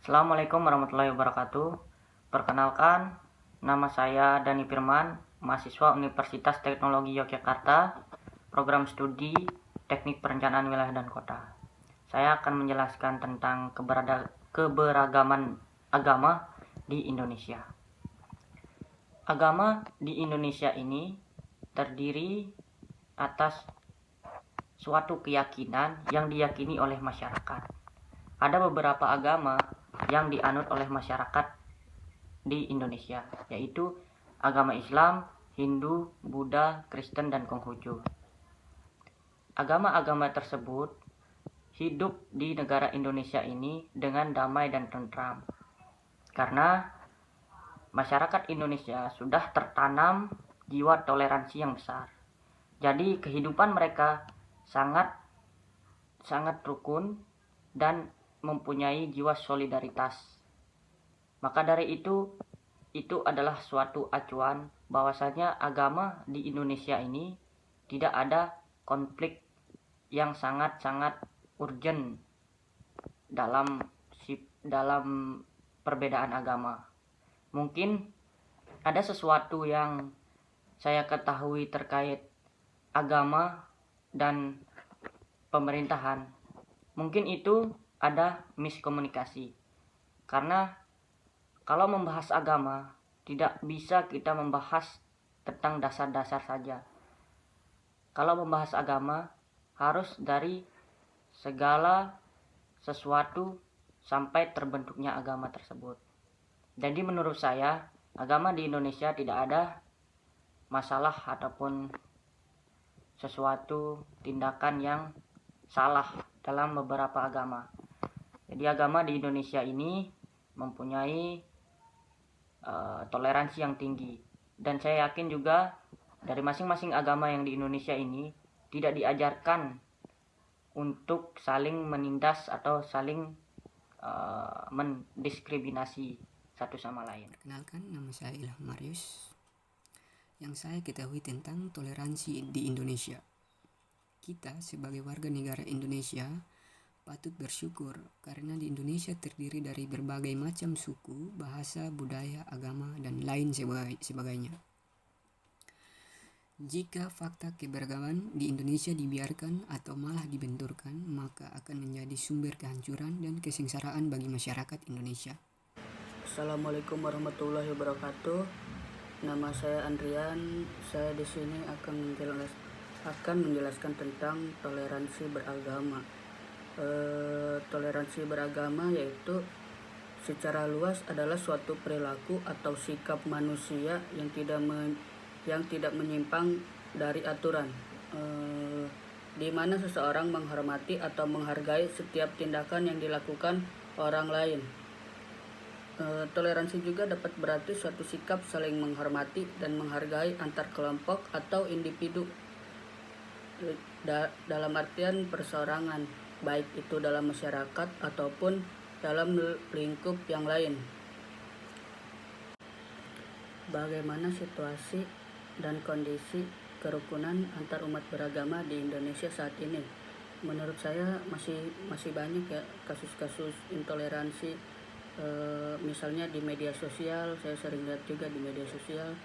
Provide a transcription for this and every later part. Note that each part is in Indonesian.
Assalamualaikum warahmatullahi wabarakatuh. Perkenalkan, nama saya Dani Firman, mahasiswa Universitas Teknologi Yogyakarta, program studi Teknik Perencanaan Wilayah dan Kota. Saya akan menjelaskan tentang keberagaman agama di Indonesia. Agama di Indonesia ini terdiri atas suatu keyakinan yang diyakini oleh masyarakat. Ada beberapa agama yang dianut oleh masyarakat di Indonesia, yaitu agama Islam, Hindu, Buddha, Kristen, dan Konghucu. Agama-agama tersebut hidup di negara Indonesia ini dengan damai dan tentram, karena masyarakat Indonesia sudah tertanam jiwa toleransi yang besar. Jadi kehidupan mereka sangat rukun dan mempunyai jiwa solidaritas. Maka dari itu adalah suatu acuan bahwasanya agama di Indonesia ini tidak ada konflik yang sangat urgent dalam perbedaan agama. Mungkin ada sesuatu yang saya ketahui terkait agama dan pemerintahan. Mungkin itu ada miskomunikasi. Karena kalau membahas agama, tidak bisa kita membahas tentang dasar-dasar saja. Kalau membahas agama, harus dari segala sesuatu sampai terbentuknya agama tersebut. Jadi menurut saya, agama di Indonesia tidak ada masalah ataupun sesuatu tindakan yang salah dalam beberapa agama. Jadi agama di Indonesia ini mempunyai toleransi yang tinggi, dan saya yakin juga dari masing-masing agama yang di Indonesia ini tidak diajarkan untuk saling menindas atau saling mendiskriminasi satu sama lain. Perkenalkan, nama saya Ilham Marius. Yang saya ketahui tentang toleransi di Indonesia. Kita sebagai warga negara Indonesia patut bersyukur karena di Indonesia terdiri dari berbagai macam suku, bahasa, budaya, agama, dan lain sebagainya. Jika fakta keberagaman di Indonesia dibiarkan atau malah dibenturkan, maka akan menjadi sumber kehancuran dan kesengsaraan bagi masyarakat Indonesia. Assalamualaikum warahmatullahi wabarakatuh. Nama saya Andrian. Saya di sini akan menjelaskan tentang toleransi beragama. Toleransi beragama yaitu secara luas adalah suatu perilaku atau sikap manusia yang tidak menyimpang dari aturan, di mana seseorang menghormati atau menghargai setiap tindakan yang dilakukan orang lain. Toleransi juga dapat berarti suatu sikap saling menghormati dan menghargai antar kelompok atau individu dalam artian perseorangan, baik itu dalam masyarakat ataupun dalam lingkup yang lain. Bagaimana situasi dan kondisi kerukunan antar umat beragama di Indonesia saat ini? Menurut saya masih banyak ya kasus-kasus intoleransi. Misalnya di media sosial, saya sering lihat juga di media sosial.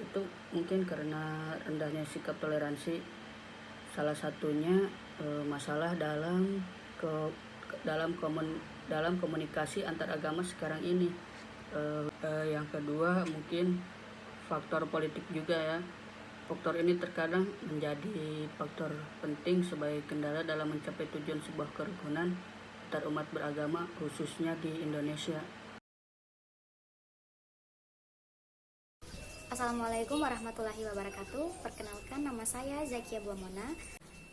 Itu mungkin karena rendahnya sikap toleransi. Salah satunya masalah dalam komunikasi antar agama sekarang ini. Yang kedua mungkin faktor politik juga ya. Faktor ini terkadang menjadi faktor penting sebagai kendala dalam mencapai tujuan sebuah kerukunan antar umat beragama, khususnya di Indonesia. Assalamualaikum warahmatullahi wabarakatuh. Perkenalkan, nama saya Zakia Buamona.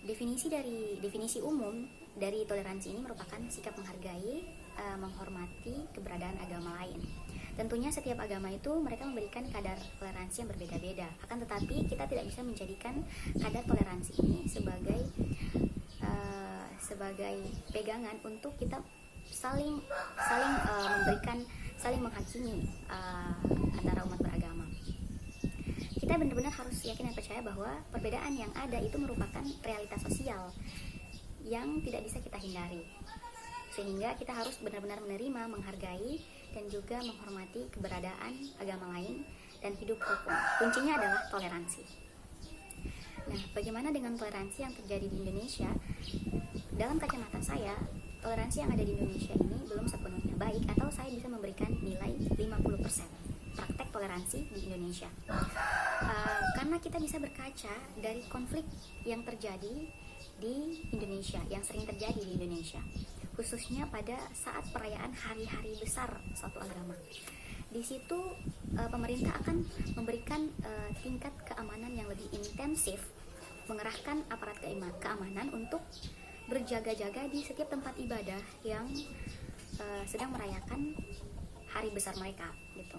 Definisi umum dari toleransi ini merupakan sikap menghargai, menghormati keberadaan agama lain. Tentunya setiap agama itu mereka memberikan kadar toleransi yang berbeda-beda. Akan tetapi kita tidak bisa menjadikan kadar toleransi ini sebagai pegangan untuk kita saling menghakimi antara umat beragama. Kita benar-benar harus yakin dan percaya bahwa perbedaan yang ada itu merupakan realitas sosial yang tidak bisa kita hindari. sehingga kita harus benar-benar menerima, menghargai, dan juga menghormati keberadaan agama lain dan hidup rukun. Kuncinya adalah toleransi. Nah, bagaimana dengan toleransi yang terjadi di Indonesia? Dalam kacamata saya, toleransi yang ada di Indonesia ini belum sepenuhnya baik, atau saya bisa memberikan nilai 50% praktek toleransi di Indonesia. Karena kita bisa berkaca dari konflik yang terjadi di Indonesia, yang sering terjadi di Indonesia, khususnya pada saat perayaan hari-hari besar suatu agama. Di situ pemerintah akan memberikan tingkat keamanan yang lebih intensif, mengerahkan aparat keamanan untuk berjaga-jaga di setiap tempat ibadah yang sedang merayakan hari besar mereka gitu.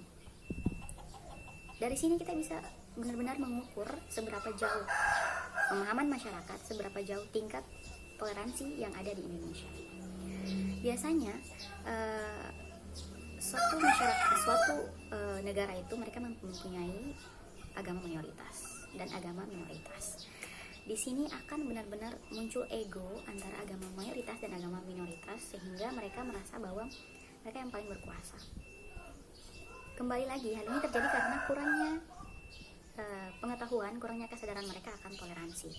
Dari sini kita bisa benar-benar mengukur seberapa jauh pemahaman masyarakat, seberapa jauh tingkat toleransi yang ada di Indonesia. Biasanya suatu negara itu mereka mempunyai agama mayoritas dan agama minoritas. Di sini akan benar-benar muncul ego antara agama mayoritas dan agama minoritas, sehingga mereka merasa bahwa mereka yang paling berkuasa. Kembali lagi, hal ini terjadi karena kurangnya pengetahuan, kurangnya kesadaran mereka akan toleransi.